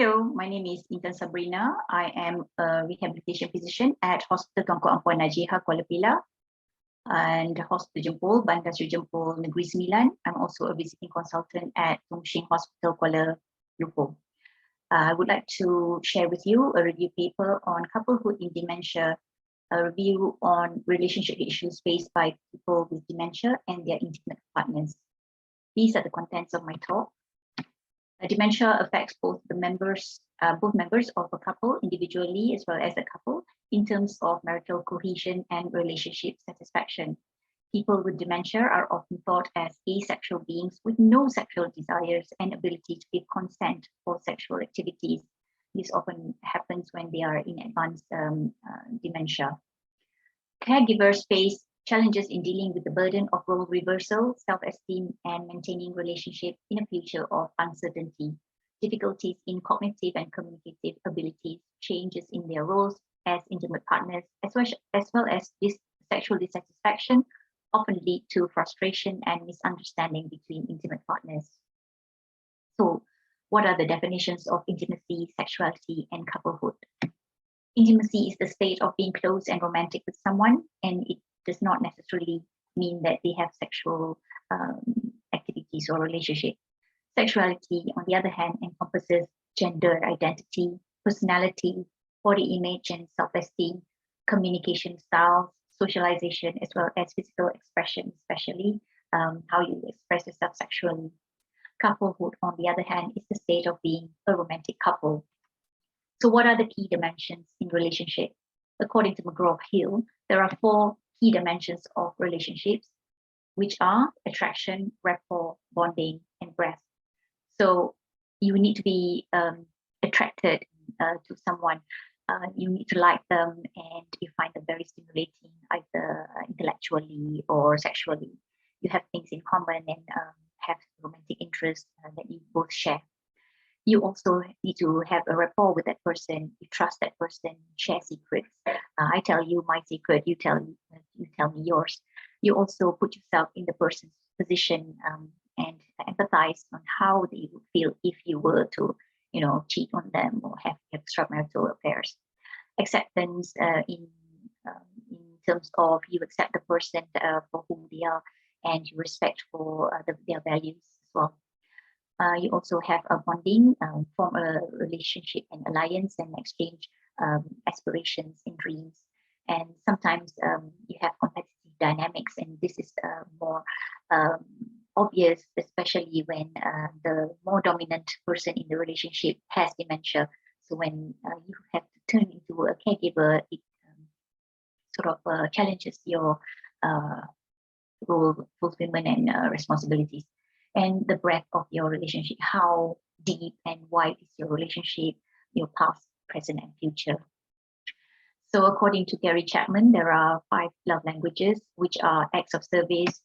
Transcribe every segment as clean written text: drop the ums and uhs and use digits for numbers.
Hello, my name is Intan Sabrina. I am a rehabilitation physician at Hospital Tunku Ampuan Najiha, Kuala Pilah, and Hospital Jempol, Bandar Seri Jempol, Negeri Sembilan. I'm also a visiting consultant at Tung Shing Hospital, Kuala Lumpur. I would like to share with you a review paper on couplehood in dementia, a review on relationship issues faced by people with dementia and their intimate partners. These are the contents of my talk. Dementia affects both members of a couple individually as well as a couple in terms of marital cohesion and relationship satisfaction. People with dementia are often thought as asexual beings with no sexual desires and ability to give consent for sexual activities. This often happens when they are in advanced dementia. Caregivers face challenges in dealing with the burden of role reversal, self-esteem, and maintaining relationship in a future of uncertainty. Difficulties in cognitive and communicative abilities, changes in their roles as intimate partners, as well as this sexual dissatisfaction often lead to frustration and misunderstanding between intimate partners. So, what are the definitions of intimacy, sexuality, and couplehood? Intimacy is the state of being close and romantic with someone, and it does not necessarily mean that they have sexual activities or relationship. Sexuality, on the other hand, encompasses gender identity, personality, body image and self-esteem, communication styles, socialization, as well as physical expression, especially how you express yourself sexually. Couplehood, on the other hand, is the state of being a romantic couple. So what are the key dimensions in relationship? According to McGraw-Hill, there are 4 key dimensions of relationships, which are attraction, rapport, bonding, and breadth. So you need to be attracted to someone. You need to like them, and you find them very stimulating, either intellectually or sexually. You have things in common and have romantic interests that you both share. You also need to have a rapport with that person. You trust that person, share secrets. I tell you my secret, you tell me yours. You also put yourself in the person's position and empathize on how they would feel if you were to, cheat on them or have extramarital affairs. Acceptance in terms of you accept the person for who they are, and you respect for their values as well. You also have a bonding, form a relationship and alliance, and exchange aspirations and dreams. And sometimes you have competitive dynamics, and this is more obvious, especially when the more dominant person in the relationship has dementia. So when you have to turn into a caregiver, it sort of challenges your role fulfillment and responsibilities. And the breadth of your relationship, how deep and wide is your relationship, your past, present, and future. So according to Gary Chapman, there are 5 love languages, which are acts of service,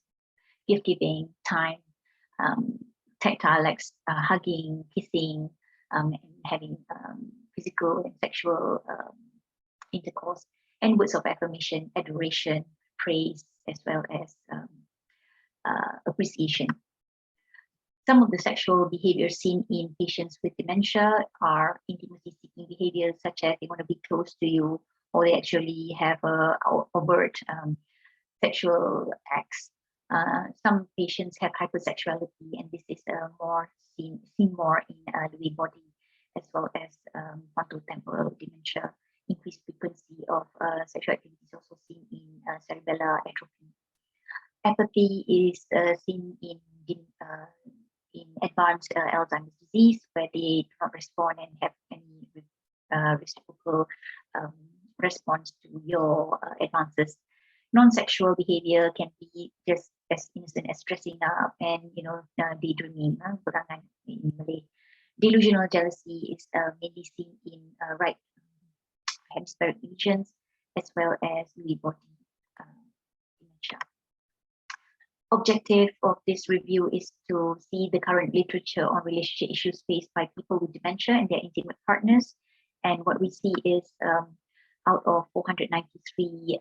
gift giving, time, tactile, like hugging, kissing, and having physical and sexual intercourse, and words of affirmation, adoration, praise, as well as appreciation. Some of the sexual behaviors seen in patients with dementia are intimacy-seeking behaviors, such as they want to be close to you, or they actually have overt sexual acts. Some patients have hypersexuality, and this is more seen more in Lewy body, as well as frontotemporal dementia. Increased frequency of sexual activity is also seen in cerebellar atrophy. Apathy is seen in advanced Alzheimer's disease, where they do not respond and have any reciprocal response to your advances. Non-sexual behavior can be just as innocent as dressing up and daydreaming, berangan in Malay. Delusional jealousy is mainly seen in right hemispheric regions, as well as Lewy body dementia. Objective of this review is to see the current literature on relationship issues faced by people with dementia and their intimate partners. And what we see is out of 493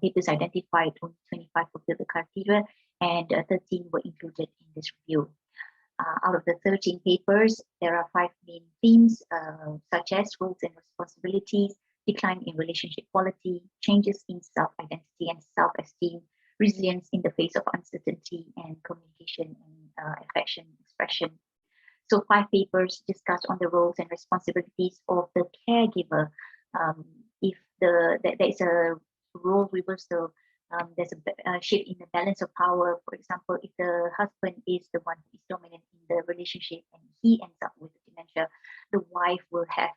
papers identified, only 25 fulfilled the criteria, and 13 were included in this review. Out of the 13 papers, there are 5 main themes, such as roles and responsibilities, decline in relationship quality, changes in self-identity and self-esteem, resilience in the face of uncertainty, and communication and affection expression. So 5 papers discuss on the roles and responsibilities of the caregiver. If there is a role reversal, there's a shift in the balance of power. For example, if the husband is the one who is dominant in the relationship and he ends up with dementia, the wife will have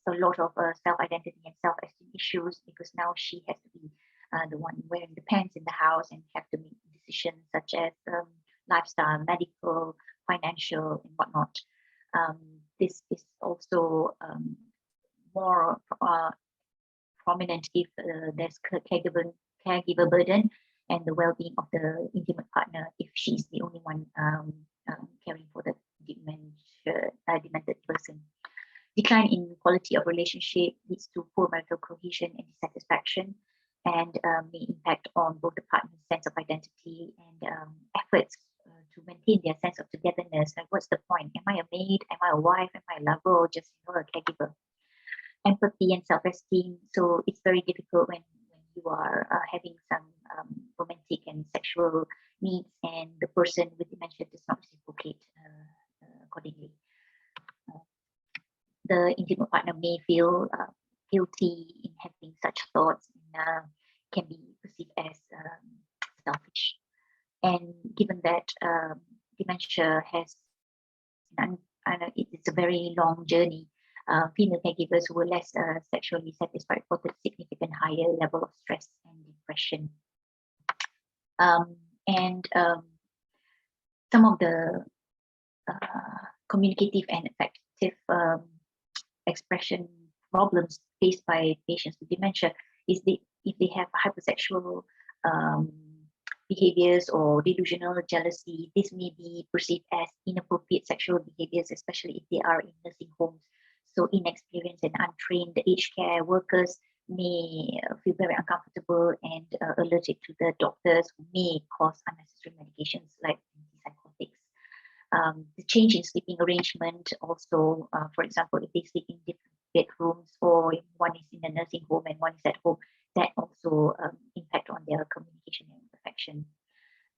a lot of self-identity and self-esteem issues, because now she has to be the one wearing the pants in the house and have to make decisions such as lifestyle, medical, financial, and whatnot. This is also more prominent if there's caregiver burden and the well-being of the intimate partner if she's the only one caring for the demented person. Decline in quality of relationship leads to poor marital cohesion and dissatisfaction, and may impact on both the partner's sense of identity and efforts to maintain their sense of togetherness. Like, what's the point? Am I a maid? Am I a wife? Am I a lover? Or just a caregiver? Empathy and self-esteem. So it's very difficult when you are having some romantic and sexual needs, and the person with dementia does not reciprocate accordingly. The intimate partner may feel guilty in having such thoughts, and can be perceived as selfish. And given that dementia has, it's a very long journey, female caregivers who were less sexually satisfied reported significant higher level of stress and depression. Some of the communicative and affective expression problems faced by patients with dementia is if they have hypersexual behaviors or delusional jealousy, this may be perceived as inappropriate sexual behaviors, especially if they are in nursing homes. So inexperienced and untrained aged care workers may feel very uncomfortable and allergic to the doctors, who may cause unnecessary medications like antipsychotics. The change in sleeping arrangement also, for example, if they sleep in different bedrooms, or if one is in a nursing home and one is at home, that also impact on their communication and affection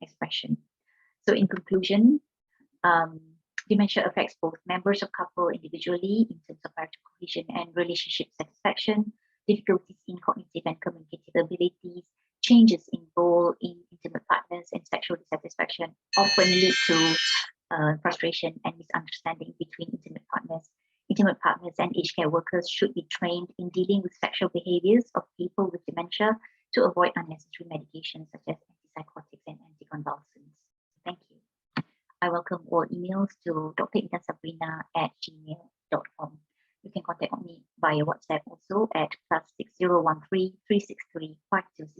expression. So in conclusion, dementia affects both members of couple individually in terms of marital cohesion and relationship satisfaction, difficulties in cognitive and communicative abilities, changes in role in intimate partners, and sexual dissatisfaction often lead to frustration and misunderstanding between intimate partners. Intimate partners and aged care workers should be trained in dealing with sexual behaviors of people with dementia to avoid unnecessary medications such as antipsychotics and anticonvulsants. Thank you. I welcome all emails to drintansabrina@gmail.com. You can contact me via WhatsApp also at +6013 363 520.